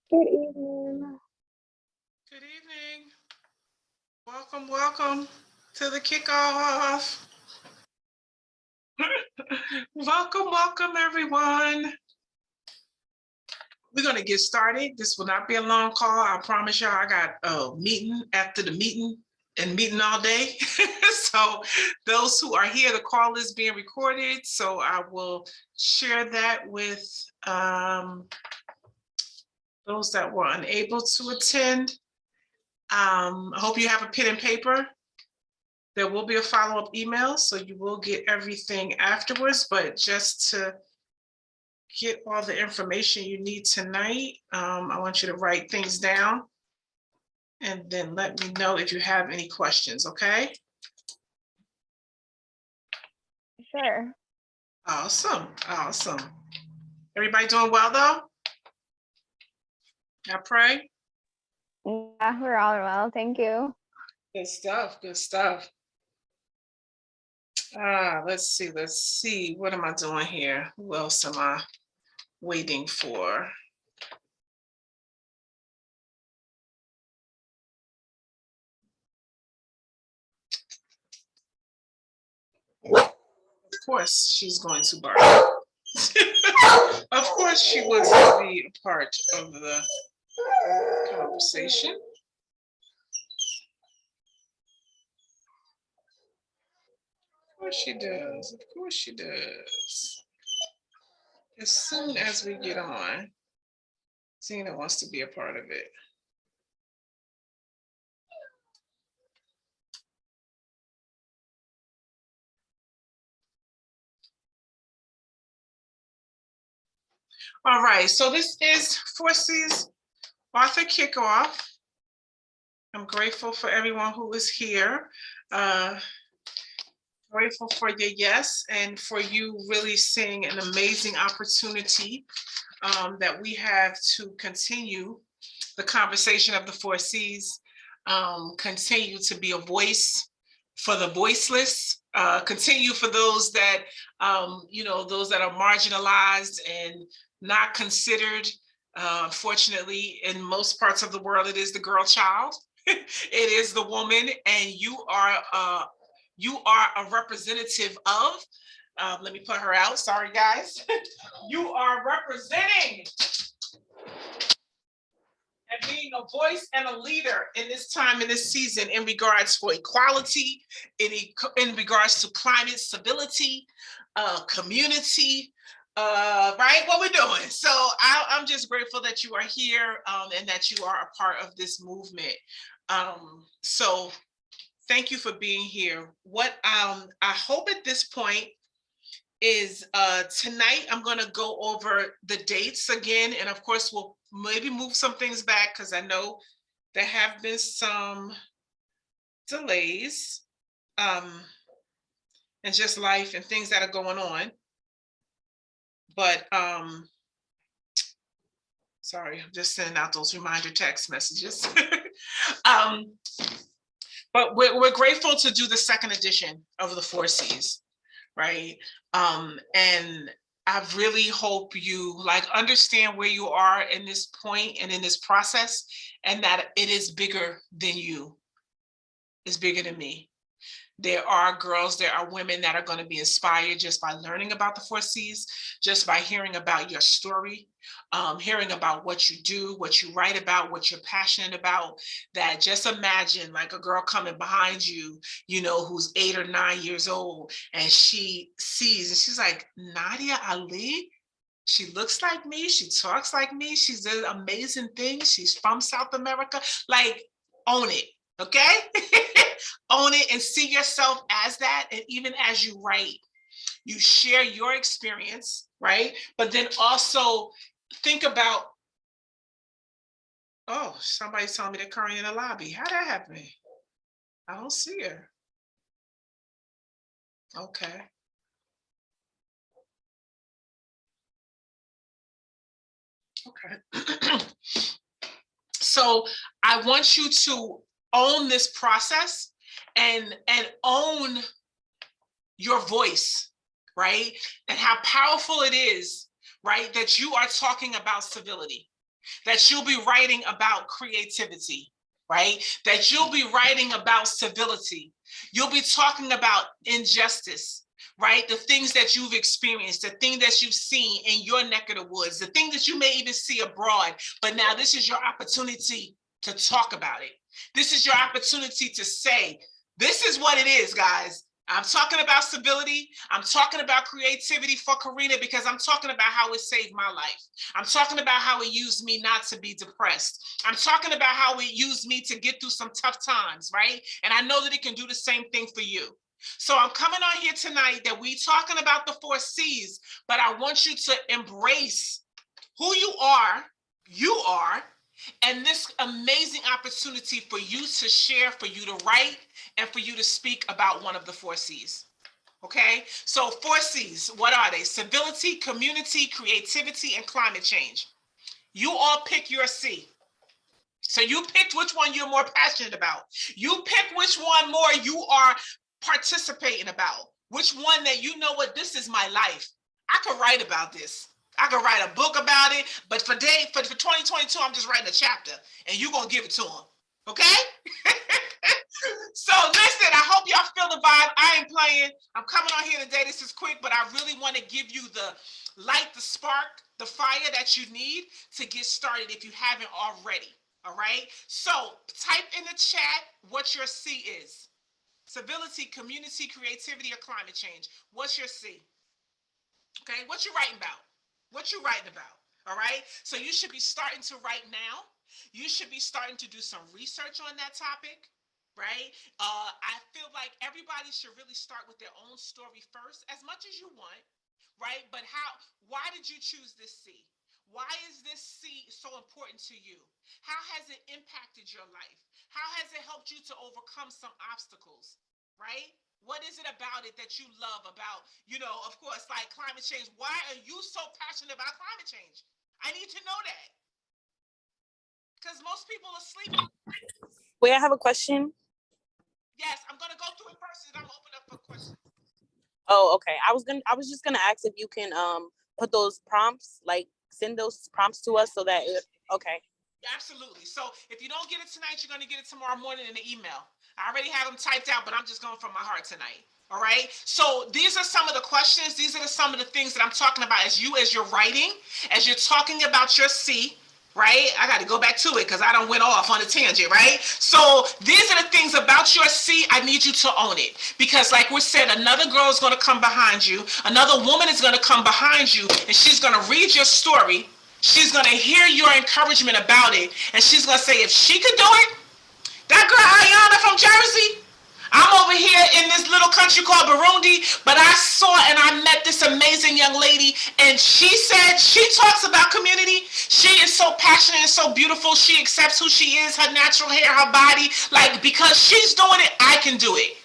Good evening. Good evening. Welcome, welcome to the kickoff. Welcome, everyone. We're going to get started. This will not be a long call. I promise y'all, I got a meeting after the meeting and meeting all day. So those who are here, the call is being recorded. So I will share that with those that were unable to attend. I hope you have a pen and paper. There will be a follow-up email, so you will get everything afterwards, but just to get all the information you need tonight, I want you to write things down and then let me know if you have any questions, okay? Sure. Awesome, awesome. Everybody doing well though? I pray. Yeah, we're all well. Thank you. Good stuff, good stuff. Let's see. What am I doing here? Who else am I waiting for? Of course, she's going to bark. Of course, she wants to be a part of the conversation. Of course she does. Of course she does. As soon as we get on, Zena wants to be a part of it. All right, so this is 4C's author kickoff. I'm grateful for everyone who is here. Grateful for your yes and for you really seeing an amazing opportunity that we have to continue the conversation of the 4Cs, continue to be a voice for the voiceless, continue for those that, those that are marginalized and not considered. Fortunately, in most parts of the world, it is the girl child. It is the woman, and you are a representative of, let me put her out, sorry guys. You are representing and being a voice and a leader in this time, in this season, in regards for equality, in regards to climate stability, community, right? What we're doing. So I'm just grateful that you are here and that you are a part of this movement. So thank you for being here. What I hope at this point is tonight I'm going to go over the dates again, and of course we'll maybe move some things back because I know there have been some delays and just life and things that are going on. But sorry, I'm just sending out those reminder text messages. But we're grateful to do the second edition of the 4Cs, right? And I really hope you understand where you are in this point and in this process, and that it is bigger than you. It's bigger than me. There are girls, there are women that are going to be inspired just by learning about the 4Cs, just by hearing about your story, hearing about what you do, what you write about, what you're passionate about. That just imagine like a girl coming behind you, who's 8 or 9 years old, and she sees and she's like, Nadia Ali? She looks like me, she talks like me, she's doing amazing things, she's from South America. Like, own it, okay? Own it and see yourself as that. And even as you write, you share your experience, right? But then also think about, oh, somebody's telling me they're currently in the lobby. How'd that happen? I don't see her. Okay. Okay. So I want you to own this process and own your voice, right? And how powerful it is, right? That you are talking about civility. that you'll be writing about creativity, right? That you'll be writing about civility. You'll be talking about injustice, right? The things that you've experienced, the thing that you've seen in your neck of the woods, the thing that you may even see abroad. But now this is your opportunity to talk about it. This is your opportunity to say, this is what it is, guys. I'm talking about civility. I'm talking about creativity for Karina because I'm talking about how it saved my life. I'm talking about how it used me not to be depressed. I'm talking about how it used me to get through some tough times, right? And I know that it can do the same thing for you. So I'm coming on here tonight that we talking about the 4 C's, but I want you to embrace who you are, and this amazing opportunity for you to share, for you to write, and for you to speak about one of the 4 C's. Okay, so 4 C's, what are they? Civility, community, creativity, and climate change. You all pick your C. So you picked which one you're more passionate about. You pick which one more you are participating about. Which one that you know what, this is my life. I could write about this. I could write a book about it, but for 2022, I'm just writing a chapter and you're going to give it to them. Okay? So listen, I hope y'all feel the vibe. I ain't playing. I'm coming on here today. This is quick, but I really want to give you the light, the spark, the fire that you need to get started if you haven't already. All right? So type in the chat what your C is. Civility, community, creativity, or climate change. What's your C? Okay, what you writing about? What you writing about? All right, so you should be starting to write now. You should be starting to do some research on that topic, right? I feel like everybody should really start with their own story first, as much as you want, right? But why did you choose this C? Why is this C so important to you? How has it impacted your life? How has it helped you to overcome some obstacles, right? What is it about it that you love about, of course, like climate change? Why are you so passionate about climate change? I need to know that. Because most people are sleeping. Wait, I have a question. Yes, I'm going to go through it first and I'm open up for questions. Oh, okay. I was just gonna ask if you can put those prompts, like send those prompts to us so that okay. Absolutely. So if you don't get it tonight, you're going to get it tomorrow morning in the email. I already have them typed out, but I'm just going from my heart tonight. All right. So these are some of the questions. These are some of the things that I'm talking about as you're writing, as you're talking about your C, right? I got to go back to it because I don't went off on a tangent, right? So these are the things about your C. I need you to own it because like we said, another girl is going to come behind you. Another woman is going to come behind you and she's going to read your story. She's going to hear your encouragement about it. And she's going to say, if she could do it, that girl Ayana from Jersey, I'm over here in this little country called Burundi, but I saw and I met this amazing young lady. And she said, she talks about community. She is so passionate and so beautiful. She accepts who she is, her natural hair, her body. Like, because she's doing it, I can do it.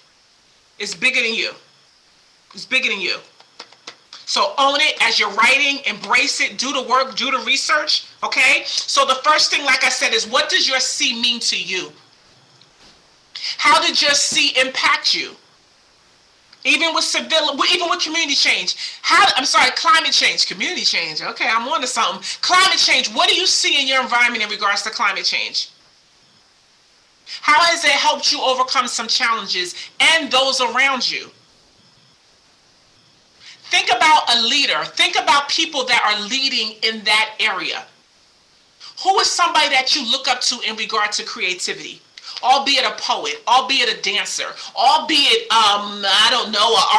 It's bigger than you. It's bigger than you. So own it as you're writing, embrace it, do the work, do the research, okay? So the first thing, like I said, is what does your C mean to you? How did your C impact you? Even with community change. Climate change, community change. Okay, I'm on to something. Climate change, what do you see in your environment in regards to climate change? How has it helped you overcome some challenges and those around you? Think about a leader. Think about people that are leading in that area. Who is somebody that you look up to in regard to creativity? Albeit a poet, albeit a dancer, albeit, an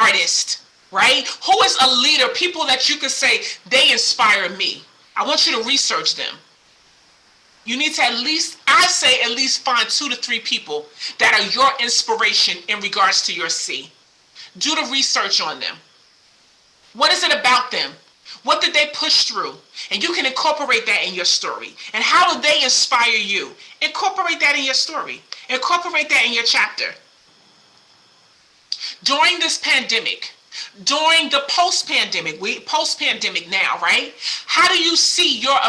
artist, right? Who is a leader? People that you could say, they inspire me. I want you to research them. You need to at least find 2 to 3 people that are your inspiration in regards to your C. Do the research on them. What is it about them? What did they push through? And you can incorporate that in your story. And how do they inspire you? Incorporate that in your story. Incorporate that in your chapter. During this pandemic, during the post-pandemic now, right? How do you see your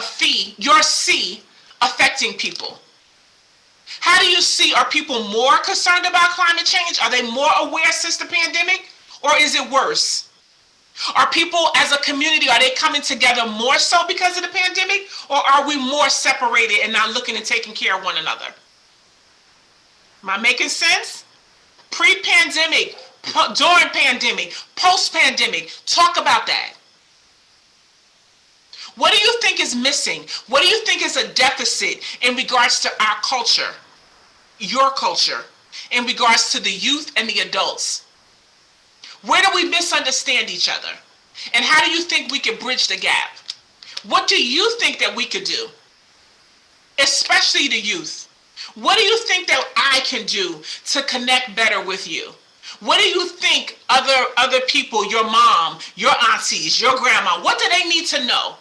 C affecting people? How do you see, are people more concerned about climate change? Are they more aware since the pandemic? Or is it worse? Are people as a community, are they coming together more so because of the pandemic, or are we more separated and not looking and taking care of one another? Am I making sense? Pre-pandemic, during pandemic, post-pandemic, talk about that. What do you think is missing? What do you think is a deficit in regards to our culture, your culture, in regards to the youth and the adults? Where do we misunderstand each other? And how do you think we can bridge the gap? What do you think that we could do? Especially the youth. What do you think that I can do to connect better with you? What do you think other people, your mom, your aunties, your grandma, what do they need to know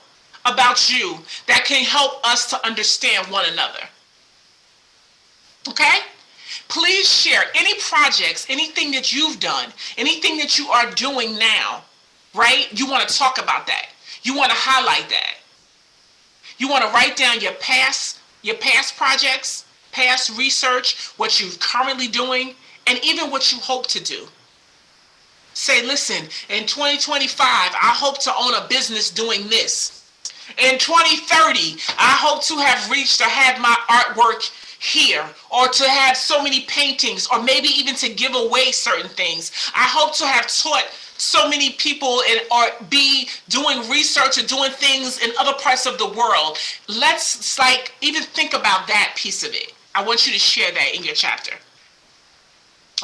about you that can help us to understand one another? Okay? Please share any projects, anything that you've done, anything that you are doing now, right? You want to talk about that. You want to highlight that. You want to write down your past projects, past research, what you're currently doing, and even what you hope to do. Say, listen, in 2025, I hope to own a business doing this. In 2030, I hope to have reached or had my artwork here, or to have so many paintings, or maybe even to give away certain things. I hope to have taught so many people or be doing research or doing things in other parts of the world. Let's even think about that piece of it. I want you to share that in your chapter.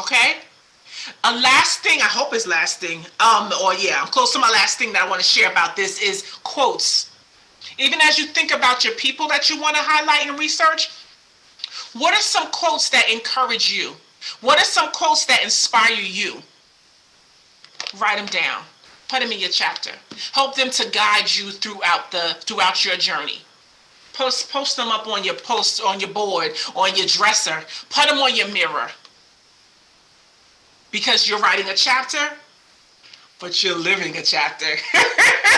Okay? A last thing, I hope it's last thing, I'm close to my last thing that I want to share about this is quotes. Even as you think about your people that you want to highlight and research, what are some quotes that encourage you? What are some quotes that inspire you? Write them down. Put them in your chapter. Help them to guide you throughout your journey. Post them up on your board, on your dresser. Put them on your mirror. Because you're writing a chapter, but you're living a chapter.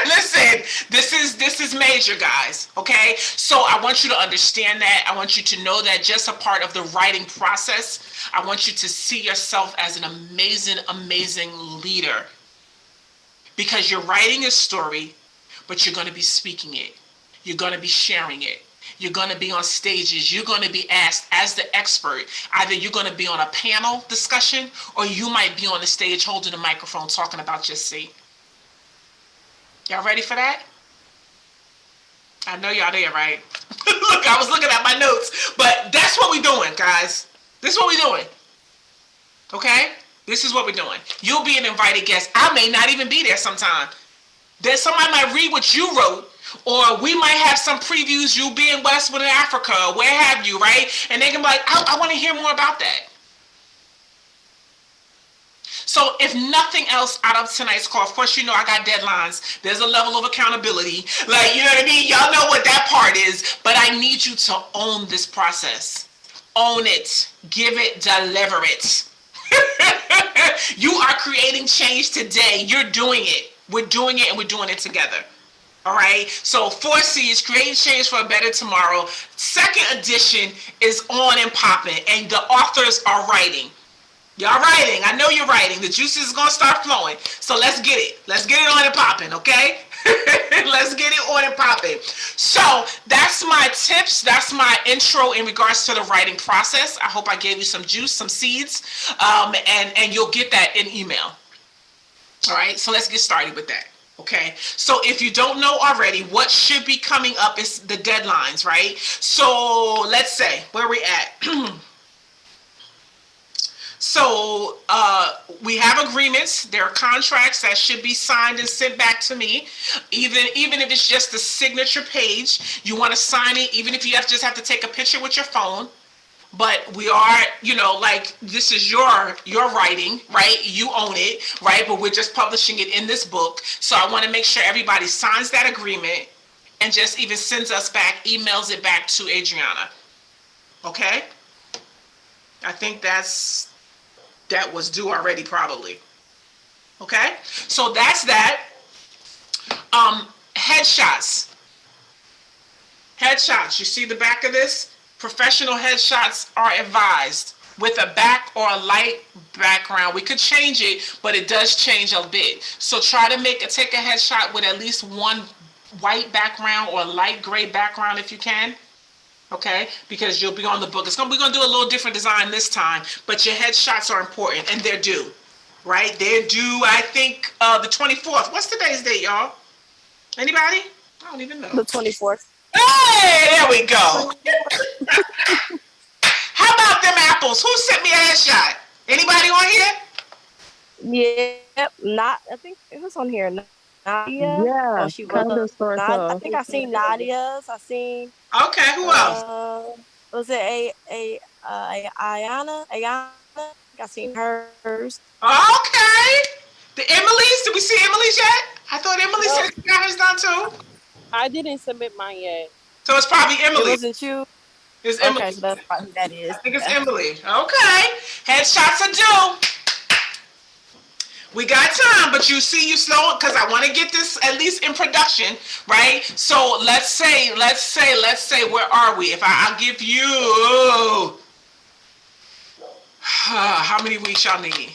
Listen, this is major, guys, okay? So I want you to understand that. I want you to know that just a part of the writing process. I want you to see yourself as an amazing, amazing leader. Because you're writing a story, but you're going to be speaking it. You're going to be sharing it. You're going to be on stages. You're going to be asked as the expert. Either you're going to be on a panel discussion, or you might be on the stage holding a microphone talking about your seat. Y'all ready for that? I know y'all there, right? Look, I was looking at my notes, but that's what we're doing, guys. This is what we're doing. Okay? This is what we're doing. You'll be an invited guest. I may not even be there sometime. Somebody might read what you wrote, or we might have some previews. You'll be in Westwood, Africa, where have you, right? And they can be like, I want to hear more about that. So if nothing else out of tonight's call, of course, you know I got deadlines. There's a level of accountability. Like, you know what I mean? Y'all know what that part is. But I need you to own this process. Own it. Give it. Deliver it. You are creating change today. You're doing it. We're doing it, and we're doing it together. All right. So 4C's, creating change for a better tomorrow. Second edition is on and popping, and the authors are writing. Y'all writing. I know you're writing. The juices is going to start flowing. So let's get it. Let's get it on and popping, okay? Let's get it on and popping. So that's my tips. That's my intro in regards to the writing process. I hope I gave you some juice, some seeds, and you'll get that in email. All right, so let's get started with that. Okay, so if you don't know already, what should be coming up is the deadlines, right? So let's say where we at. So we have agreements. There are contracts that should be signed and sent back to me. Even if it's just the signature page, you want to sign it, even if you just have to take a picture with your phone. But we are, like, this is your writing, right? You own it, right? But we're just publishing it in this book. So I want to make sure everybody signs that agreement and just even sends us back, emails it back to Adriana. Okay? I think that was due already, probably. Okay? So that's that. Headshots. Headshots. You see the back of this? Professional headshots are advised. with a back or a light background. We could change it, but it does change a bit. So try to take a headshot with at least one white background or light gray background if you can. Okay, because you'll be on the book. We're gonna do a little different design this time, but your headshots are important and they're due, right? They're due, I think, the 24th. What's today's date, y'all? Anybody? I don't even know. The 24th. Hey, there we go. How about them apples? Who sent me a headshot? Anybody on here? Yep. I think it was on here. Nadia. Yeah. Oh, she was. I think I seen Nadia's. I seen. Okay, who else? Was it Ayana? I seen hers. Okay. The Emily's, did we see Emily's yet? I thought Emily said she got hers done too. I didn't submit mine yet. So it's probably Emily. It wasn't you? It's Emily. Okay, so that's probably who that is. I think it's Emily. Okay. Headshots are due. We got time, but you see you slow because I want to get this at least in production, right? So let's say, where are we? If I'll give you, how many weeks y'all need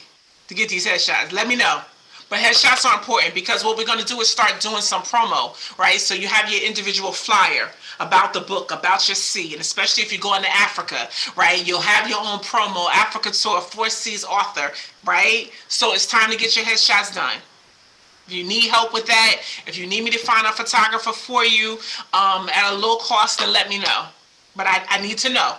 to get these headshots? Let me know. But headshots are important because what we're going to do is start doing some promo, right? So you have your individual flyer about the book, about your sea, and especially if you're going to Africa, right? You'll have your own promo, Africa Tour, 4 Seas author, right? So it's time to get your headshots done. If you need help with that, if you need me to find a photographer for you at a low cost, then let me know. But I need to know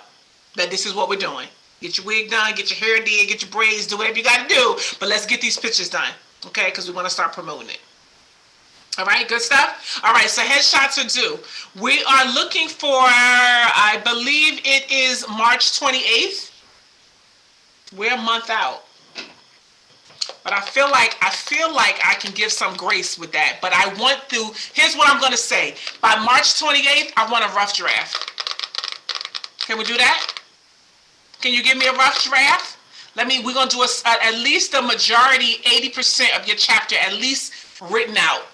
that this is what we're doing. Get your wig done, get your hair did, get your braids, do whatever you got to do. But let's get these pictures done, okay? Because we want to start promoting it. All right, good stuff. All right, so headshots are due. We are looking for, I believe it is March 28th. We're a month out. But I feel like I can give some grace with that. But I want to, here's what I'm going to say. By March 28th, I want a rough draft. Can we do that? Can you give me a rough draft? We're going to do at least the majority, 80% of your chapter, at least written out.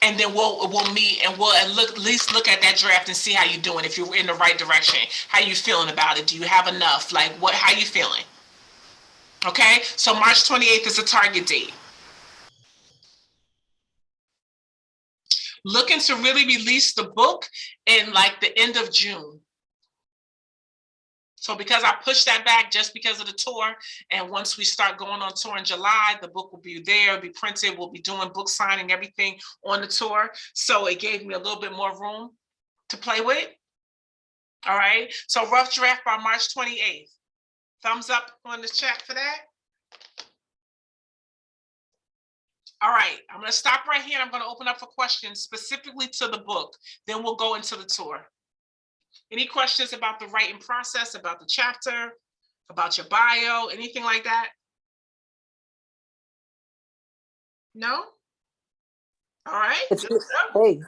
And then we'll meet and we'll at least look at that draft and see how you're doing, if you're in the right direction. How you feeling about it? Do you have enough? Like how you feeling? Okay, so March 28th is the target date. Looking to really release the book in like the end of June. So because I pushed that back just because of the tour, and once we start going on tour in July, the book will be there, it'll be printed, we'll be doing book signing, everything on the tour. So it gave me a little bit more room to play with. All right, so rough draft by March 28th. Thumbs up on the chat for that. All right, I'm gonna stop right here. I'm gonna open up for questions specifically to the book. Then we'll go into the tour. Any questions about the writing process, about the chapter, about your bio, anything like that? No? All right. Hey,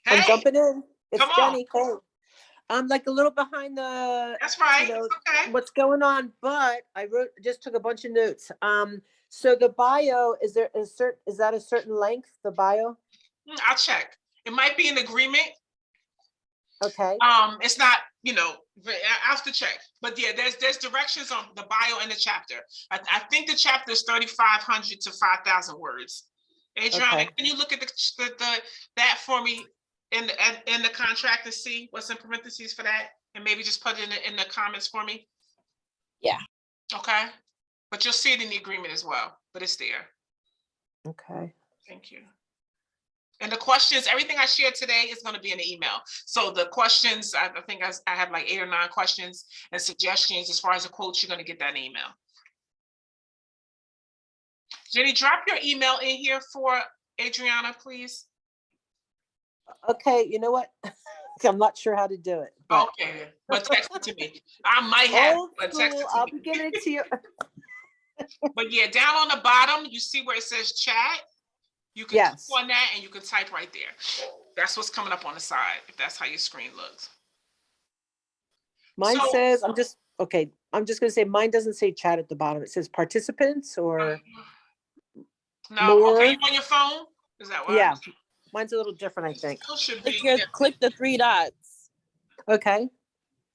I'm Hey, jumping in. It's come on. Jenny. Hey. I'm like a little behind the, That's right. you know, Okay. what's going on, but I just took a bunch of notes. So the bio, is that a certain length, the bio? I'll check. It might be an agreement. Okay. It's not, I have to check. But yeah, there's directions on the bio and the chapter. I think the chapter is 3,500 to 5,000 words. Adriana, Okay. can you look at that for me in the contract and see what's in parentheses for that, and maybe just put it in the comments for me? Yeah. Okay. But you'll see it in the agreement as well. But it's there. Okay. Thank you. And the questions, everything I shared today is going to be in the email. So the questions, I think I have like 8 or 9 questions and suggestions as far as the quotes. You're going to get that in email. Jenny, drop your email in here for Adriana, please. Okay. You know what? I'm not sure how to do it. But Okay, but text it to me. I might have, old but text school, it to I'll me. be giving it to you. But yeah, down on the bottom, you see where it says chat. You can Yes. click on that and you can type right there. That's what's coming up on the side, if that's how your screen looks. Mine So- says, I'm just going to say, mine doesn't say chat at the bottom. It says participants or, No, more. okay, you on your phone? Is that what? yeah, mine's a little different, I think. Still should be. Click the 3 dots, Okay.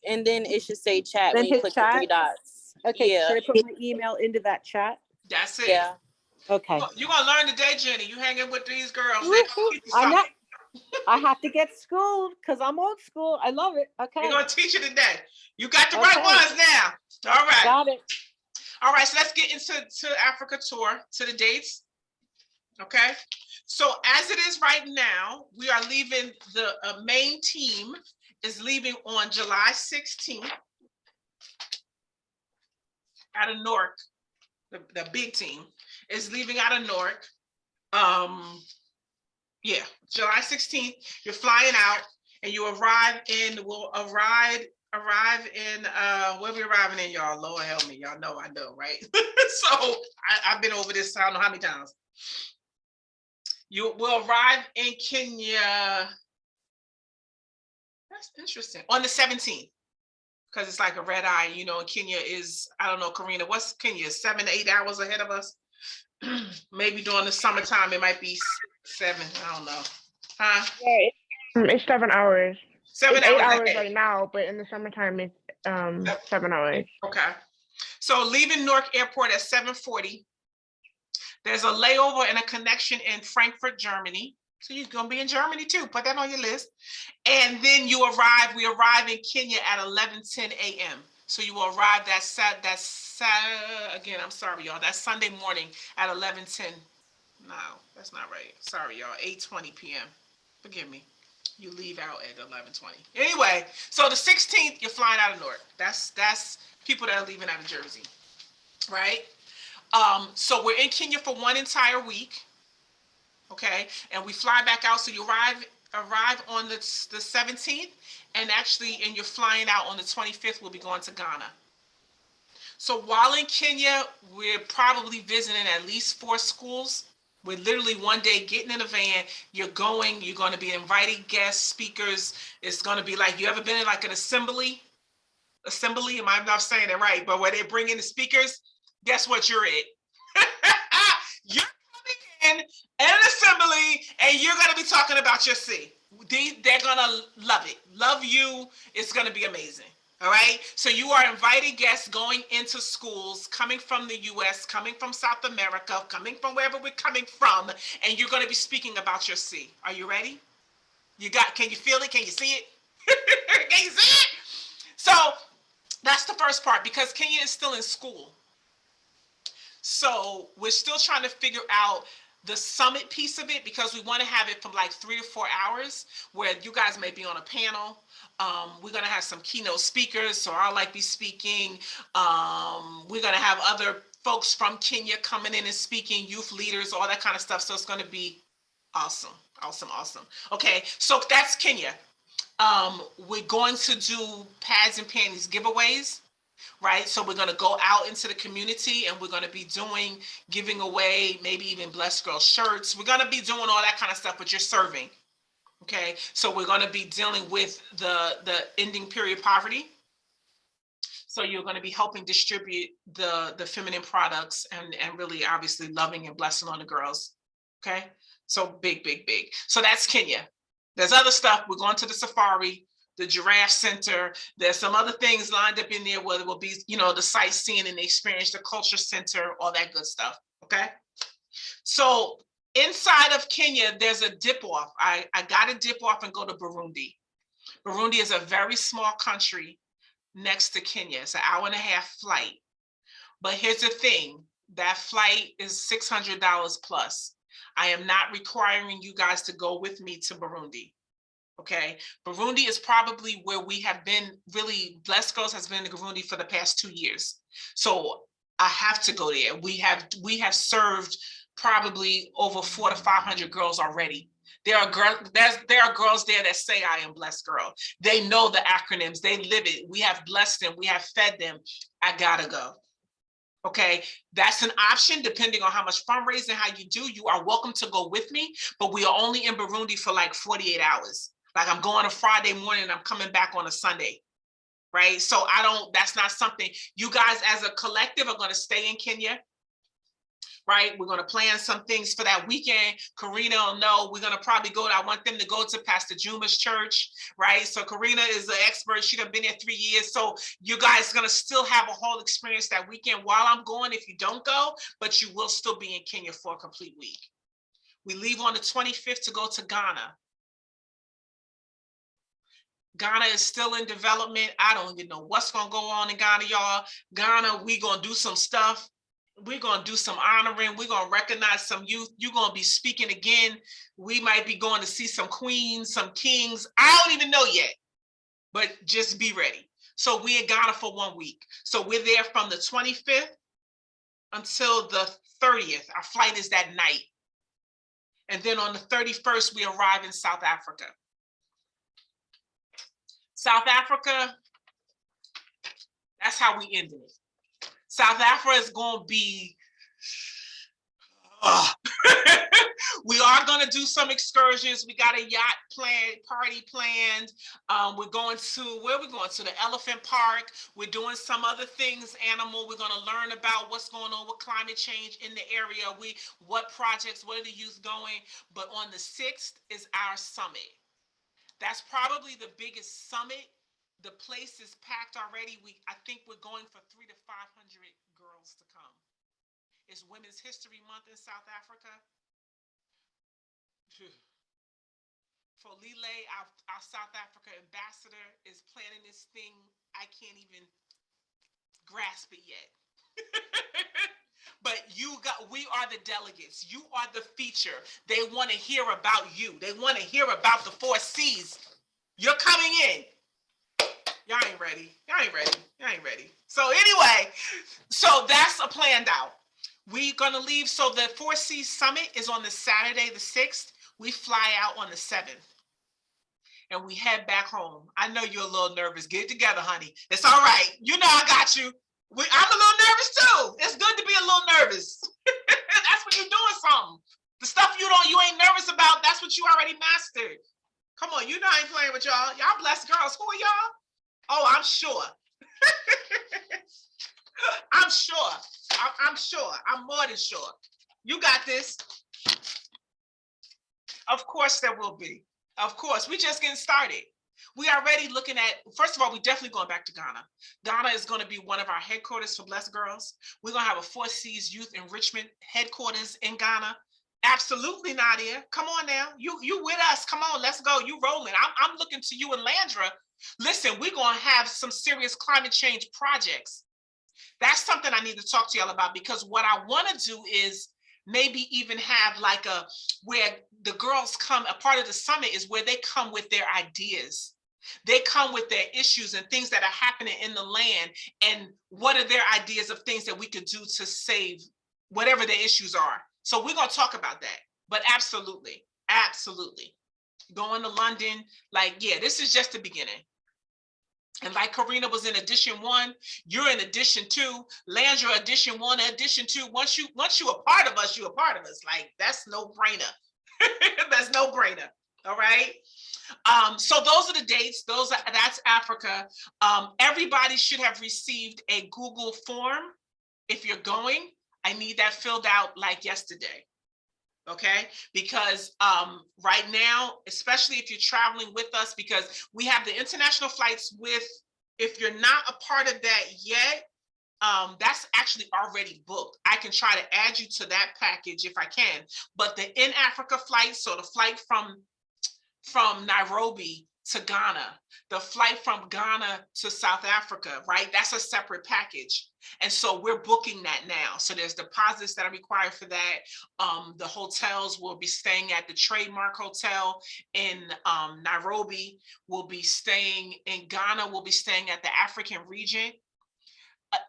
and then it should say chat Then when you hit click chat? the 3 dots. Okay, Yeah. should I put my email into that chat? That's it. Yeah. Okay. You're gonna learn today, Jenny. You hanging with these girls. They're gonna teach you I know. something. I have to get schooled because I'm old school. I love it. They're Okay, gonna teach you today. You got the right Okay. ones now. All right. got it. All right, so let's get into Africa tour, to the dates. Okay, so as it is right now, we are leaving, the main team is leaving on July 16th out of Newark. The big team is leaving out of Newark. Yeah, July 16th, you're flying out and you arrive in, where we arriving in, y'all? Lord help me, y'all know I know, right? So I've been over this, I don't know how many times. You will arrive in Kenya. That's interesting. On the 17th, because it's like a red eye, you know, and Kenya is, I don't know, Karina, what's Kenya? 7 to 8 hours ahead of us? Maybe during the summertime, it might be 7, I don't know. Huh? Yeah, it's 7 hours. 7 It's 8 hours ahead. right now, but in the summertime it's 7 hours. Okay. So leaving Newark Airport at 7:40. There's a layover and a connection in Frankfurt, Germany. So you're gonna be in Germany too. Put that on your list. And then we arrive in Kenya at 11:10 a.m. So you will arrive again, I'm sorry, y'all. That's Sunday morning at 11:10. No, that's not right. Sorry, y'all. 8:20 p.m. Forgive me. You leave out at 11:20. Anyway, so the 16th, you're flying out of Newark. That's people that are leaving out of Jersey, right? So we're in Kenya for one entire week, okay? And we fly back out. So you arrive on the 17th, and you're flying out on the 25th. We'll be going to Ghana. So while in Kenya, we're probably visiting at least 4 schools. We're literally one day getting in a van, you're going to be inviting guest speakers. It's going to be like, you ever been in like an assembly? Am I not saying it right? But where they bring in the speakers, guess what you're it? You're coming in an assembly and you're going to be talking about your C. They're going to love it. Love you. It's going to be amazing. All right. So you are inviting guests going into schools, coming from the US, coming from South America, coming from wherever we're coming from, and you're going to be speaking about your C. Are you ready? Can you feel it? Can you see it? Can you see it? So that's the first part, because Kenya is still in school. So we're still trying to figure out the summit piece of it, because we want to have it from like 3 to 4 hours where you guys may be on a panel. We're going to have some keynote speakers, so I'll be speaking. We're going to have other folks from Kenya coming in and speaking, youth leaders, all that kind of stuff. So it's going to be awesome. Okay, so that's Kenya. We're going to do pads and panties giveaways, right? So we're going to go out into the community and we're going to be giving away maybe even Blessed Girl shirts. We're going to be doing all that kind of stuff, but you're serving. Okay, so we're going to be dealing with the ending period poverty. So you're going to be helping distribute the feminine products and really obviously loving and blessing on the girls. Okay, so big. So that's Kenya. There's other stuff. We're going to the safari, the giraffe center. There's some other things lined up in there where it will be, the sightseeing and the experience, the culture center, all that good stuff. Okay, so inside of Kenya, there's a dip off. I got to dip off and go to Burundi. Burundi is a very small country next to Kenya. It's an hour-and-a-half flight. But here's the thing, that flight is $600 plus. I am not requiring you guys to go with me to Burundi. Okay, Burundi is probably where we have been really, Blessed Girls has been in Burundi for the past 2 years. So I have to go there. We have served probably over 400 to 500 girls already. There are girls there that say I am Blessed Girl. They know the acronyms, they live it. We have blessed them, we have fed them. I gotta go. Okay, that's an option depending on how much fundraising, how you do. You are welcome to go with me, but we are only in Burundi for like 48 hours. Like I'm going a Friday morning and I'm coming back on a Sunday, right? So that's not something, you guys as a collective are gonna stay in Kenya. right? We're gonna plan some things for that weekend. Karina will know, we're gonna probably go to, I want them to go to Pastor Juma's church, right? So Karina is an expert, she done been there 3 years. So you guys are gonna still have a whole experience that weekend while I'm going, if you don't go, but you will still be in Kenya for a complete week. We leave on the 25th to go to Ghana. Ghana is still in development. I don't even know what's gonna go on in Ghana, y'all. Ghana, we gonna do some stuff. We're gonna do some honoring. We're gonna recognize some youth. You're gonna be speaking again. We might be going to see some queens, some kings. I don't even know yet, but just be ready. So we in Ghana for 1 week. So we're there from the 25th until the 30th. Our flight is that night. And then on the 31st, we arrive in South Africa. South Africa, that's how we ended it. South Africa is going to be, we are going to do some excursions. We got a yacht party planned. We're going to, where are we going? To the elephant park. We're doing some other things, animal. We're going to learn about what's going on with climate change in the area. What projects, where are the youth going? But on the 6th is our summit. That's probably the biggest summit. The place is packed already. I think we're going for 300 to 500 girls to come. It's Women's History Month in South Africa. Folile, our South Africa ambassador, is planning this thing. I can't even grasp it yet. But we are the delegates. You are the feature. They want to hear about you. They want to hear about the 4 C's. You're coming in. Y'all ain't ready. Y'all ain't ready. Y'all ain't ready. So anyway, so that's a planned out. We're gonna leave. So the 4C Summit is on the Saturday, the 6th. We fly out on the 7th. And we head back home. I know you're a little nervous. Get it together, honey. It's all right. You know I got you. I'm a little nervous too. It's good to be a little nervous. That's when you're doing something. The stuff you ain't nervous about, that's what you already mastered. Come on, you know I ain't playing with y'all. Y'all blessed girls. Who are y'all? Oh, I'm sure. I'm sure. I'm sure. I'm more than sure. You got this. Of course there will be. Of course. We're just getting started. We are already looking at, first of all, we're definitely going back to Ghana. Ghana is going to be one of our headquarters for Blessed Girls. We're going to have a 4 C's Youth Enrichment headquarters in Ghana. Absolutely, Nadia. Come on now. You with us. Come on, let's go. You rolling. I'm looking to you and Landra. Listen, we're going to have some serious climate change projects. That's something I need to talk to y'all about, because what I want to do is maybe even have like where the girls come, a part of the summit is where they come with their ideas. They come with their issues and things that are happening in the land, and what are their ideas of things that we could do to save whatever the issues are. So we're going to talk about that, but absolutely, absolutely. Going to London, like, yeah, this is just the beginning. And like Karina was in edition 1, you're in edition 2, Landra edition 1, edition 2. Once you a part of us, you're a part of us. Like, that's no brainer. That's no brainer. All right. So those are the dates. That's Africa. Everybody should have received a Google form. If you're going, I need that filled out like yesterday. Okay, because right now, especially if you're traveling with us, because we have the international flights with, if you're not a part of that yet, that's actually already booked. I can try to add you to that package if I can, but the in Africa flight, so the flight from Nairobi to Ghana, the flight from Ghana to South Africa, right? That's a separate package. And so we're booking that now. So there's deposits that are required for that. The hotels will be staying at the Trademark Hotel in Nairobi. We'll be staying in Ghana. We'll be staying at the African Regent.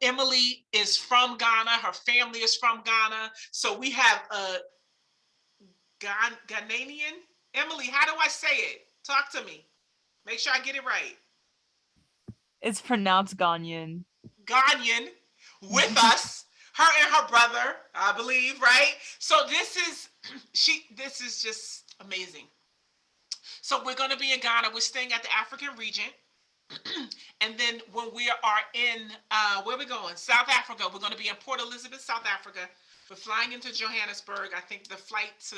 Emily is from Ghana. Her family is from Ghana. So we have a Ghanaian. Emily, how do I say it? Talk to me. Make sure I get it right. It's pronounced Ghanaian. Ghanaian with us, her and her brother, I believe, right? So this is just amazing. So we're going to be in Ghana. We're staying at the African Regent. And then when we are in, where are we going? South Africa. We're going to be in Port Elizabeth, South Africa. For flying into Johannesburg, I think the flight to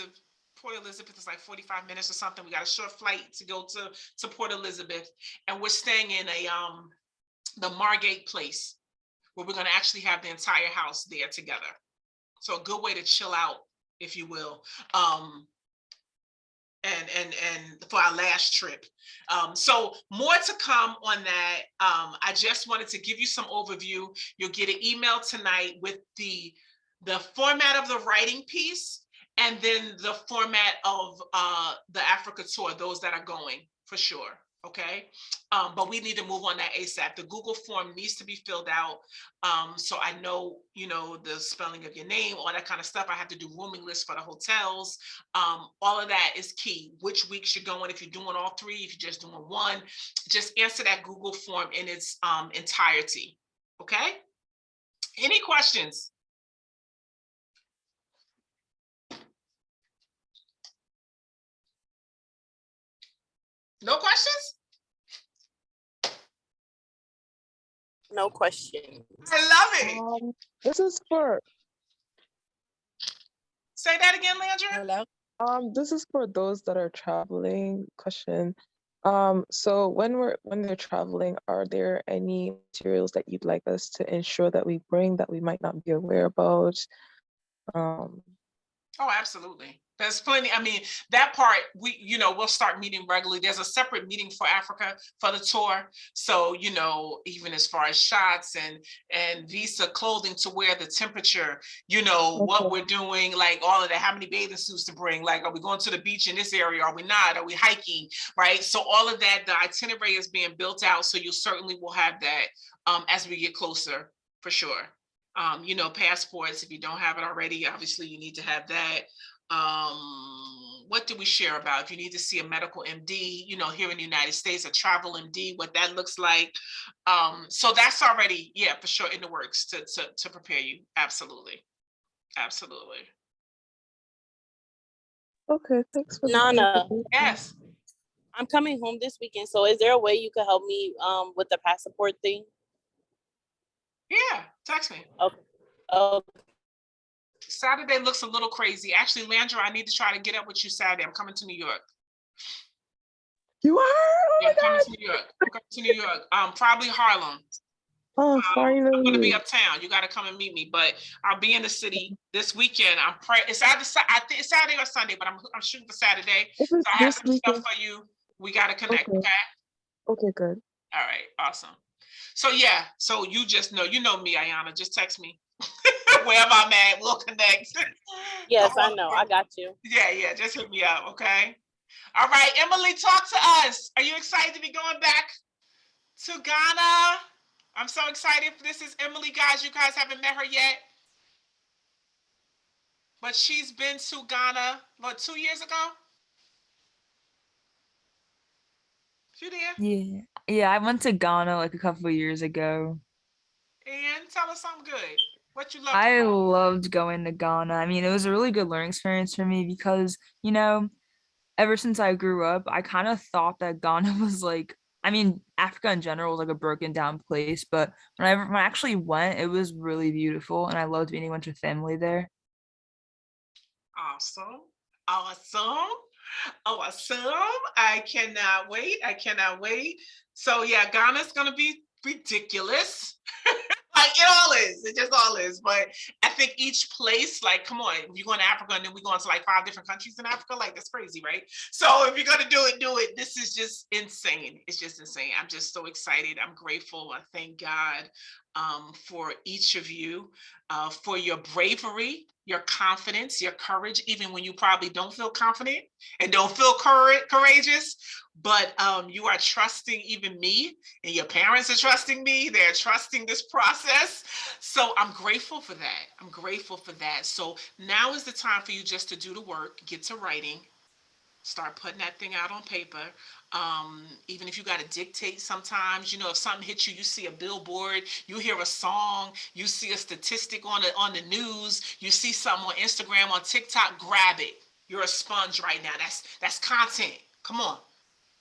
Port Elizabeth is like 45 minutes or something. We got a short flight to go to Port Elizabeth, and we're staying in the Margate place where we're going to actually have the entire house there together. So a good way to chill out, if you will. And for our last trip. So more to come on that. I just wanted to give you some overview. You'll get an email tonight with the format of the writing piece, and then the format of the Africa tour, those that are going for sure. Okay, but we need to move on that ASAP. The Google form needs to be filled out. So I know, the spelling of your name, all that kind of stuff. I have to do rooming lists for the hotels. All of that is key. Which weeks you're going, if you're doing all three, if you're just doing one, just answer that Google form in its entirety. Okay? Any questions? No questions? No question. I love it. This is for Say that again, Landra. Hello? this is for those that are traveling. Question. So when they're traveling, are there any materials that you'd like us to ensure that we bring that we might not be aware about? Oh, absolutely. There's plenty. I mean, that part, we'll start meeting regularly. There's a separate meeting for Africa for the tour. So, even as far as shots and visa clothing to wear, the temperature, what we're doing, like all of that, how many bathing suits to bring, like, are we going to the beach in this area? Are we not? Are we hiking? Right. So all of that, the itinerary is being built out. So you certainly will have that as we get closer, for sure. Passports, if you don't have it already, obviously you need to have that. What do we share about? If you need to see a medical MD, here in the United States, a travel MD, what that looks like. So that's already, for sure, in the works to prepare you. Absolutely. Absolutely. Okay, thanks for the Nana, information. Yes. I'm coming home this weekend, so is there a way you could help me with the passport thing? Yeah. Text me. Oh, Saturday looks a little crazy. Actually, Landra, I need to try to get up with you Saturday. I'm coming to New York. You are? Oh Yeah, my I'm coming God. to New York. I'm coming to New York. Probably Harlem. Oh, I'm gonna be finally. uptown. You gotta come and meet me, but I'll be in the city this weekend. It's either I think it's Saturday or Sunday, but I'm shooting for Saturday. If So it's I have this some stuff weekend. for you. We gotta connect. Okay. Okay. Okay, good. All right. Awesome. So so you just know, me, Ayana. Just text me wherever I'm at. We'll connect. yes, Come I on. know. I got you. Yeah. Just hit me up. Okay. All right, Emily, talk to us. Are you excited to be going back to Ghana? I'm so excited. This is Emily, guys. You guys haven't met her yet. But she's been to Ghana, 2 years ago? You there? Yeah, I went to Ghana like a couple of years ago. And tell us something good. What you love I about loved going to Ghana. I mean, it was a really good learning experience for me because, ever since I grew up, I kind of thought that Ghana was like, I mean, Africa in general was like a broken down place, but when I actually went, it was really beautiful and I loved meeting a bunch of family there. Awesome. Awesome. I cannot wait. So yeah, Ghana's gonna be ridiculous. Like it all is. It just all is. But I think each place, like, come on, if you're going to Africa and then we go into like 5 different countries in Africa, like that's crazy, right? So if you're gonna do it. This is just insane. It's just insane. I'm just so excited. I'm grateful. I thank God for each of you, for your bravery, your confidence, your courage, even when you probably don't feel confident and don't feel courageous, but you are trusting even me, and your parents are trusting me. They're trusting this process. So I'm grateful for that. So now is the time for you just to do the work, get to writing, start putting that thing out on paper. Even if you got to dictate sometimes, if something hits you, you see a billboard, you hear a song, you see a statistic on the news, you see something on Instagram, on TikTok, grab it. You're a sponge right now. That's content. Come on,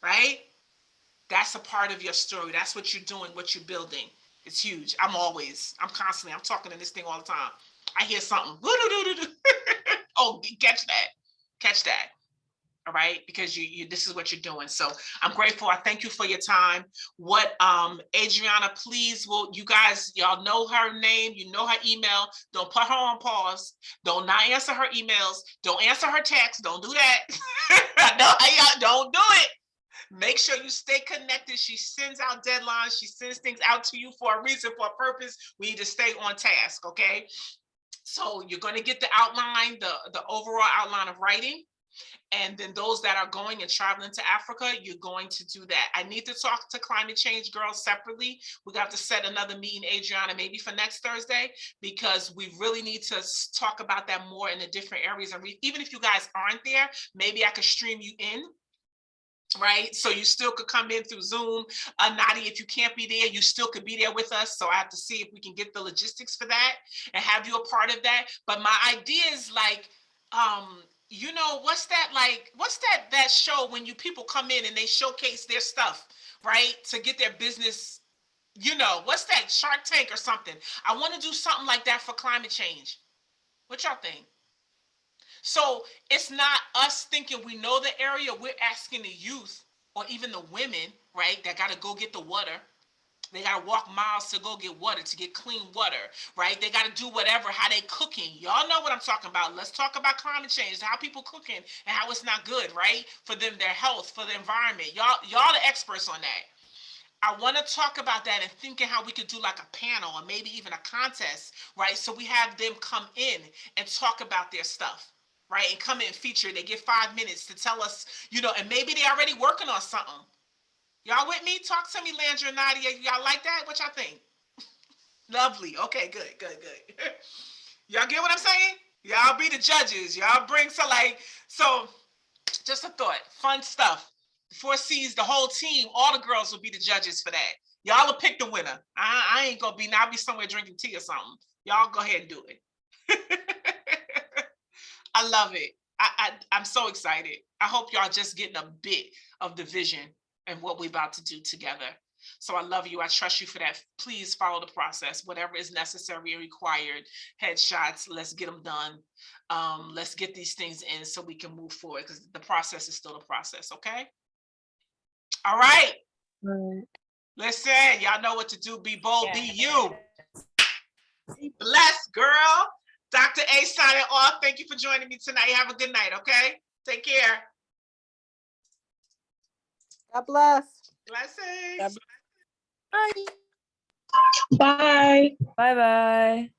right? That's a part of your story. That's what you're doing, what you're building. It's huge. I'm talking in this thing all the time. I hear something. Oh, catch that. Catch that. All right, because you this is what you're doing. So I'm grateful. I thank you for your time. What Adriana, please, will you guys, y'all know her name, you know her email. Don't put her on pause. Don't not answer her emails. Don't answer her texts. Don't do that. No, y'all don't do it. Make sure you stay connected. She sends out deadlines. She sends things out to you for a reason, for a purpose. We need to stay on task, okay? So you're going to get the outline, the overall outline of writing. And then those that are going and traveling to Africa, you're going to do that. I need to talk to climate change girls separately. We got to set another meeting, Adriana, maybe for next Thursday, because we really need to talk about that more in the different areas. And even if you guys aren't there, maybe I could stream you in. Right, so you still could come in through Zoom. Nadia, if you can't be there, you still could be there with us. So I have to see if we can get the logistics for that and have you a part of that. But my idea is like, you know, what's that show when people come in and they showcase their stuff, right, to get their business, you know, what's that, Shark Tank or something? I want to do something like that for climate change. What y'all think? So it's not us thinking we know the area. We're asking the youth or even the women, right, that got to go get the water. They got to walk miles to go get water, to get clean water, right? They got to do whatever, how they cooking. Y'all know what I'm talking about. Let's talk about climate change, how people cooking and how it's not good, right? For them, their health, for the environment. Y'all the experts on that. I want to talk about that and thinking how we could do like a panel or maybe even a contest, right? So we have them come in and talk about their stuff. Right, and come in and feature. They get 5 minutes to tell us, you know, and maybe they're already working on something. Y'all with me? Talk to me, Landra and Nadia. Y'all like that? What y'all think? Lovely. Okay, good. Y'all get what I'm saying? Y'all be the judges. Y'all bring so just a thought. Fun stuff. The 4 C's, the whole team, all the girls will be the judges for that. Y'all will pick the winner. I ain't gonna be, now I'll be somewhere drinking tea or something. Y'all go ahead and do it. I love it. I'm so excited. I hope y'all just getting a bit of the vision and what we're about to do together. So I love you. I trust you for that. Please follow the process, whatever is necessary and required. Headshots, let's get them done. Let's get these things in so we can move forward, because the process is still a process, okay? All right. Listen, y'all know what to do. Be bold, be you. Bless, girl. Dr. A signing off. Thank you for joining me tonight. Have a good night, okay? Take care. God bless. Blessings. Bye. Bye. Bye bye.